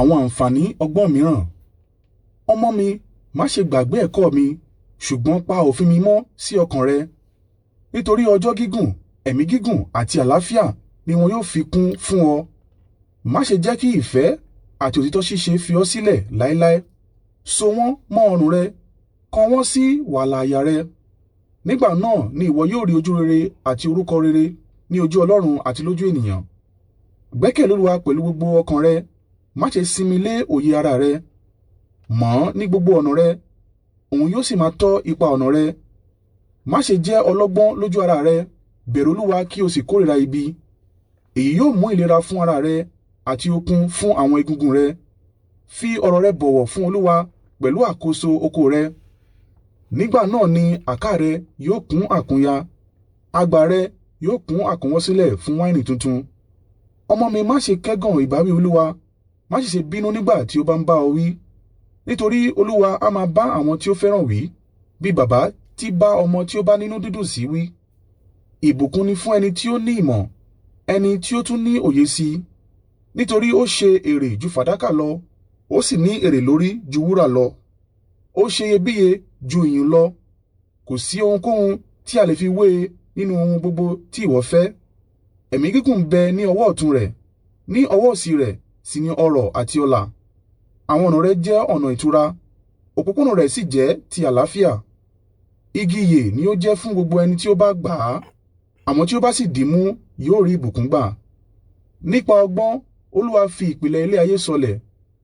Àwọn àǹfààní ọgbọ́n mìíràn. Ọmọ mi, má ṣe gbàgbé ẹ̀kọ́ mi, ṣùgbọ́n pa òfin mi mọ́ sí ọkàn rẹ. Nítorí ọjọ́ gígùn, ẹ̀mí gígùn àti àlàáfíà ni wọn yóò fi kún fún ọ. Má ṣe jẹ́ kí ìfẹ́ àti òtítọ́ ṣíṣe fi ọ́ sílẹ̀ láéláé. So wọ́n mọ́ ọrùn rẹ, kan wọ́n sí wàláà àyà rẹ. Nígbà náà ni ìwọ yóò rí ojú rere àti orúkọ rere ní ojú Ọlọ́run àti lójú ènìyàn. Gbẹ́kẹ̀lé Olúwa pẹ̀lú gbogbo ọkàn rẹ, má ṣe sinmi lé òye ara rẹ. Mọ̀ ọ́n ní gbogbo ọ̀nà rẹ, òun yóò sì máa tọ́ ipa ọ̀nà rẹ. Má ṣe jẹ́ ọlọ́gbọ́n lójú ara rẹ, bẹ̀rù Olúwa kí o sì kórìíra ibi. Èyí yóò mú ìlera fún ara rẹ àti okun fún àwọn egungun rẹ. Fi ọ̀rọ̀ rẹ bọ̀wọ̀ fún Olúwa pẹ̀lú àkóso oko rẹ. Nígbà náà ni àká rẹ yóò kún àkúnya, àgbà rẹ yóò kún àkúnwọ́sílẹ̀ fún wáìnì tuntun. Ọmọ mi, má ṣe kẹ́gàn ìbáwí Olúwa, má sì ṣe bínú nígbà tí ó bá ń bá ọ wí. Nítorí Olúwa á máa bá àwọn tí ó fẹ́ràn wí, bí bàbá tí bá ọmọ tí ó bá nínú dídùn sí wí. Ìbùkún ni fún ẹni tí ó ní ìmọ̀, ẹni tí ó tún ní òye sí i. Nítorí ó ṣe èrè ju fàdákà lọ, ó sì ní èrè lórí ju wúrà lọ. Ó ṣe iyebíye ju ìyìn lọ. Kò sí ohunkóhun tí a lè fi wé e nínú ohun gbogbo tí ìwọ fẹ́. Ẹ̀mí gígùn bẹ ní ọwọ́ ọ̀tún rẹ̀, ní ọwọ́ òsì rẹ̀ sì ni ọrọ̀ àti ọlà. Àwọn ọ̀nà rẹ̀ jẹ́ ọ̀nà ìtura, òpópónà rẹ̀ sì jẹ́ ti àlàáfíà. Igi ìyè ni ó jẹ́ fún gbogbo ẹni tí ó bá gbà á, àmọ́ tí ó bá sì dìímú yóò rí ìbùkún gbà. Nípa ọgbọ́n Olúwa fi ìpìlẹ̀ ilé ayé sọlẹ̀,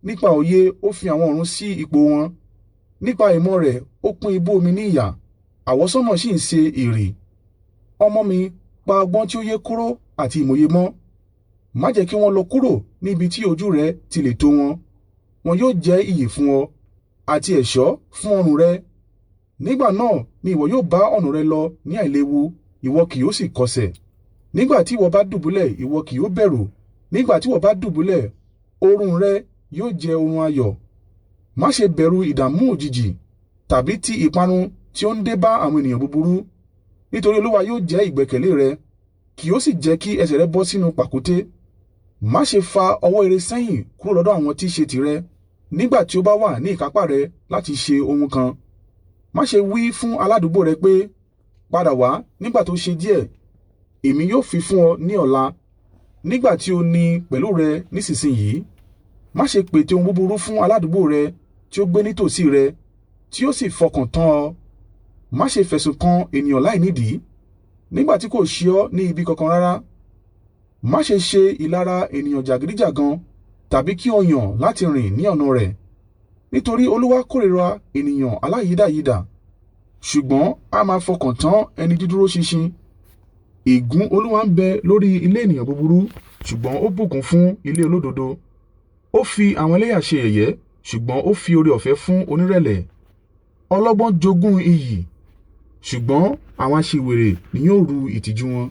nípa òye ó fi àwọn ọ̀run sí ipò wọn. Nípa ìmọ̀ rẹ̀ ó pín ibú omi ní ìyà, àwọsánmọ̀ sì ń ṣe ìrì. Ọmọ mi, pa ọgbọ́n tí ó yé kúrò àti ìmòye mọ́. Má jẹ́ kí wọ́n lọ kúrò níbi tí ojú rẹ ti lè tó wọn. Wọn yóò jẹ́ ìyè fún ọ, àti ẹ̀ṣọ́ fún ọrùn rẹ. Nígbà náà ni ìwọ yóò bá ọ̀nà rẹ lọ ní àìléwu, ìwọ kì yóò sì kọsẹ̀. Nígbà tí ìwọ bá dùbúlẹ̀, ìwọ kì yóò bẹ̀rù. Nígbà tí ìwọ bá dùbúlẹ̀, oorun rẹ yóò jẹ́ oorun ayọ̀. Má ṣe bẹ̀rù ìdààmú òjijì, tàbí ti ìparun tí ó ń dé bá àwọn ènìyàn búburú. Nítorí Olúwa yóò jẹ́ ìgbẹ́kẹ̀lé rẹ, kì yóò sì jẹ́ kí ẹsẹ̀ rẹ bọ́ sínú pàkúté. Má ṣe fa ọwọ́ ire sẹ́yìn kúrò lọ́dọ̀ àwọn tí í ṣe tìrẹ, nígbà tí ó bá wà ní ìkápá rẹ láti ṣe ohun kan. Má ṣe wí fún aládùúgbò rẹ pé, padà wá nígbà tó ṣe díẹ̀, èmi yóò fi fún ọ ní ọ̀la, nígbà tí o ní pẹ̀lú rẹ nísinsìnyí. Má ṣe pète ohun búburú fún aládùúgbò rẹ tí ó gbé nítòsí rẹ, tí ó sì fọkàn tán ọ. Má ṣe fẹ̀sùn kan ènìyàn láìnídìí, nígbà tí kò ṣe ọ́ ní ibi kankan rárá. Má ṣe ṣe ìlara ènìyàn jàgídíjàgan, tàbí kí o yàn láti rìn ní ọ̀nà rẹ̀. Nítorí Olúwa kórìíra ènìyàn aláyídáyídà, ṣùgbọ́n a máa fọkàn tán ẹni dídúró ṣinṣin. Ègún Olúwa ń bẹ lórí ilé ènìyàn búburú, ṣùgbọ́n ó bùkún fún ilé olódodo. Ó fi àwọn ẹlẹ́yà ṣe yẹ̀yẹ́, ṣùgbọ́n ó fi oore-ọ̀fẹ́ fún onírẹ̀lẹ̀. Ọlọ́gbọ́n jogún iyì, ṣùgbọ́n àwọn aṣiwèrè ni yóò ru ìtìjú wọn.